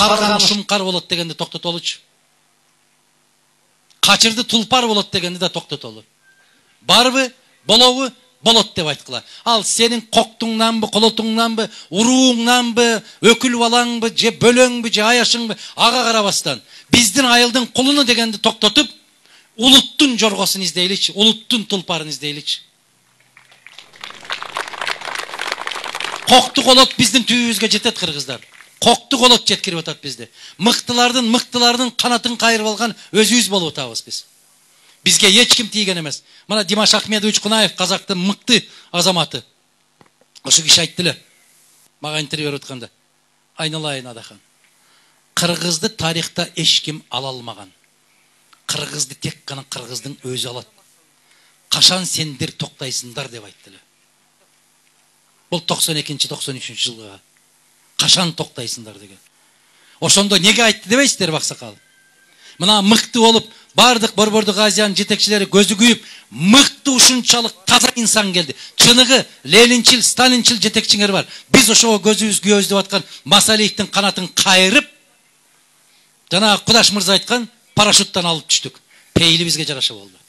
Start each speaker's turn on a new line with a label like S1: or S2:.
S1: Кабырганы шумкар болот дегенди токтотолучу. Качырды тулпар болот дегенди да токтотолу. Барбы, болобу, болот деп айткыла. Ал сенин коктуңнанбы, колотуңнанбы, урууңнанбы, өкүл балаңбы, же бөлөңбү, же аяшыңбы, ага карабастан биздин айылдын кулуну дегенди токтотуп, улуттун жоргосун издейличи, улуттун тулпарын издейличи. Кокту колот биздин түбүбүзгө жетет кыргыздар. Кокту колот жеткирип атат бизди. Мыктылардын канатын кайрып алган өзүбүз болуп атабыз биз. Бизге эч ким тийген эмес. Мына Димаш Ахмедович Кунаев казактын мыкты азаматы. Ошо киши айтты эле. Мага интервью берип атканда. Айналайын Адахан. Кыргызды тарихта эч ким ала алмаган. Кыргызды тек гана кыргыздын өзү алат. Кашан сендер токтойсуңдар деп айтты эле. Бул 92-93 жылга. Кашан токтойсуңдар деген. Ошондо неге айтты дебейсиздер Баксакал? Мына мыкты болуп, бардык Борбордук Азиянын жетекчилери көзү күйүп, мыкты ушунчалык таза инсан келди. Чыныгы Ленинчил, Сталинчил жетекчиңер бар. Биз ошого көзүбүз күйөбүз деп аткан Масалиевдин канатын кайрып, жана Кудаш мырза айткан парашюттан алып түштүк. Пейили бизге жараша болду.